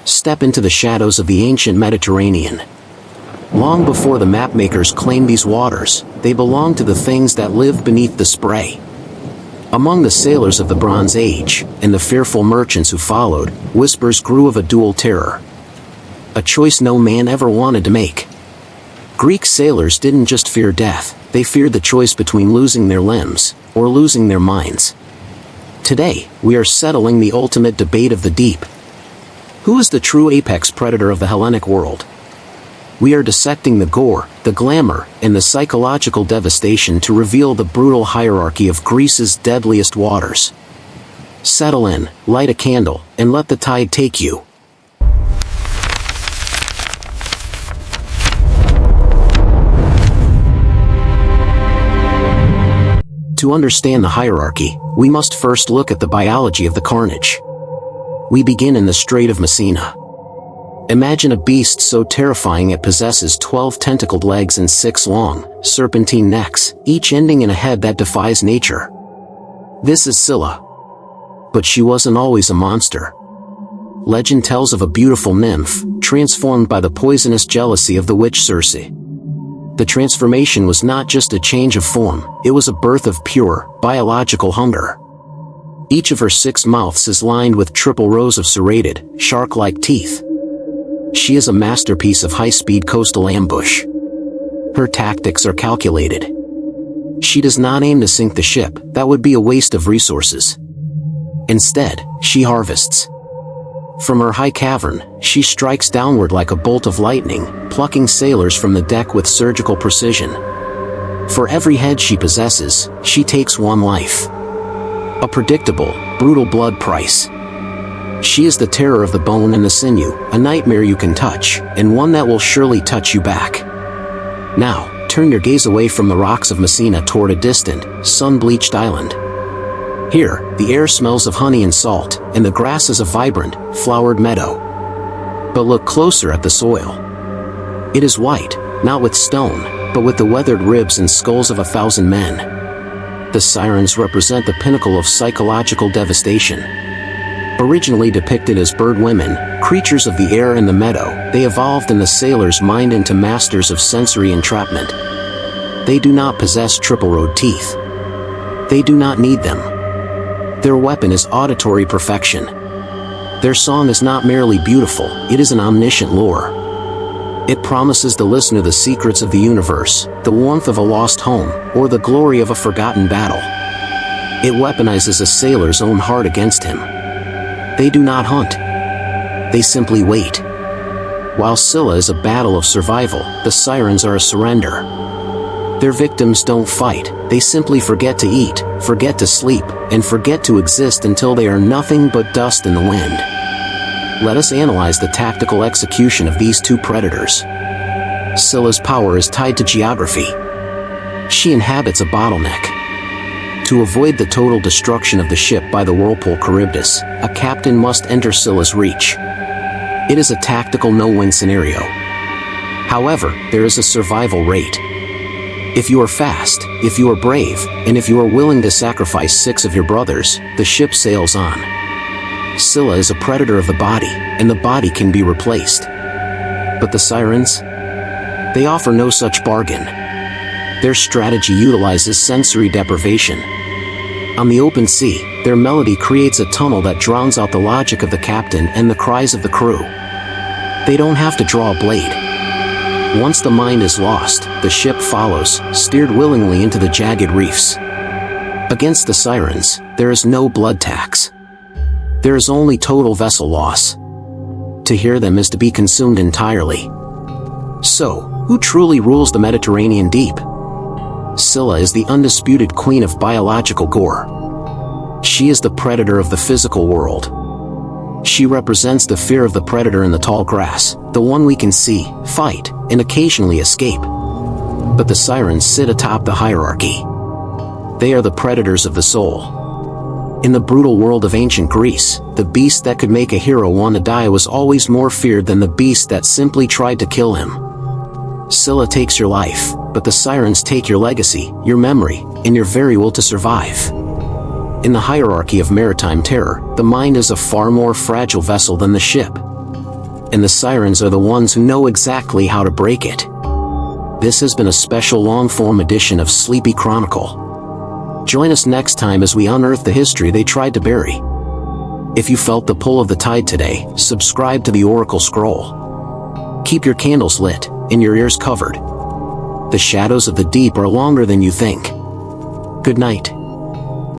Step into the shadows of the ancient Mediterranean. Long before the mapmakers claimed these waters, they belonged to the things that lived beneath the spray. Among the sailors of the Bronze Age, and the fearful merchants who followed, whispers grew of a dual terror. A choice no man ever wanted to make. Greek sailors didn't just fear death, they feared the choice between losing their limbs, or losing their minds. Today, we are settling the ultimate debate of the deep. Who is the true apex predator of the Hellenic world? We are dissecting the gore, the glamour, and the psychological devastation to reveal the brutal hierarchy of Greece's deadliest waters. Settle in, light a candle, and let the tide take you. To understand the hierarchy, we must first look at the biology of the carnage. We begin in the Strait of Messina. Imagine a beast so terrifying it possesses 12 tentacled legs and 6 long, serpentine necks, each ending in a head that defies nature. This is Scylla. But she wasn't always a monster. Legend tells of a beautiful nymph, transformed by the poisonous jealousy of the witch Circe. The transformation was not just a change of form, it was a birth of pure, biological hunger. Each of her 6 mouths is lined with triple rows of serrated, shark-like teeth. She is a masterpiece of high-speed coastal ambush. Her tactics are calculated. She does not aim to sink the ship, that would be a waste of resources. Instead, she harvests. From her high cavern, she strikes downward like a bolt of lightning, plucking sailors from the deck with surgical precision. For every head she possesses, she takes one life. A predictable, brutal blood price. She is the terror of the bone and the sinew, a nightmare you can touch, and one that will surely touch you back. Now, turn your gaze away from the rocks of Messina toward a distant, sun-bleached island. Here, the air smells of honey and salt, and the grass is a vibrant, flowered meadow. But look closer at the soil. It is white, not with stone, but with the weathered ribs and skulls of 1,000 men. The Sirens represent the pinnacle of psychological devastation. Originally depicted as bird women, creatures of the air and the meadow, they evolved in the sailor's mind into masters of sensory entrapment. They do not possess triple-rowed teeth. They do not need them. Their weapon is auditory perfection. Their song is not merely beautiful, it is an omniscient lure. It promises the listener the secrets of the universe, the warmth of a lost home, or the glory of a forgotten battle. It weaponizes a sailor's own heart against him. They do not hunt. They simply wait. While Scylla is a battle of survival, the Sirens are a surrender. Their victims don't fight, they simply forget to eat, forget to sleep, and forget to exist until they are nothing but dust in the wind. Let us analyze the tactical execution of these two predators. Scylla's power is tied to geography. She inhabits a bottleneck. To avoid the total destruction of the ship by the whirlpool Charybdis, a captain must enter Scylla's reach. It is a tactical no-win scenario. However, there is a survival rate. If you are fast, if you are brave, and if you are willing to sacrifice 6 of your brothers, the ship sails on. Scylla is a predator of the body, and the body can be replaced. But the Sirens? They offer no such bargain. Their strategy utilizes sensory deprivation. On the open sea, their melody creates a tunnel that drowns out the logic of the captain and the cries of the crew. They don't have to draw a blade. Once the mind is lost, the ship follows, steered willingly into the jagged reefs. Against the Sirens, there is no blood tax. There is only total vessel loss. To hear them is to be consumed entirely. So, who truly rules the Mediterranean deep? Scylla is the undisputed queen of biological gore. She is the predator of the physical world. She represents the fear of the predator in the tall grass, the one we can see, fight, and occasionally escape. But the Sirens sit atop the hierarchy. They are the predators of the soul. In the brutal world of ancient Greece, the beast that could make a hero want to die was always more feared than the beast that simply tried to kill him. Scylla takes your life, but the Sirens take your legacy, your memory, and your very will to survive. In the hierarchy of maritime terror, the mind is a far more fragile vessel than the ship. and the Sirens are the ones who know exactly how to break it. This has been a special long-form edition of Sleepy Chronicle. Join us next time as we unearth the history they tried to bury. If you felt the pull of the tide today, subscribe to the Oracle Scroll. Keep your candles lit and your ears covered. The shadows of the deep are longer than you think. Good night.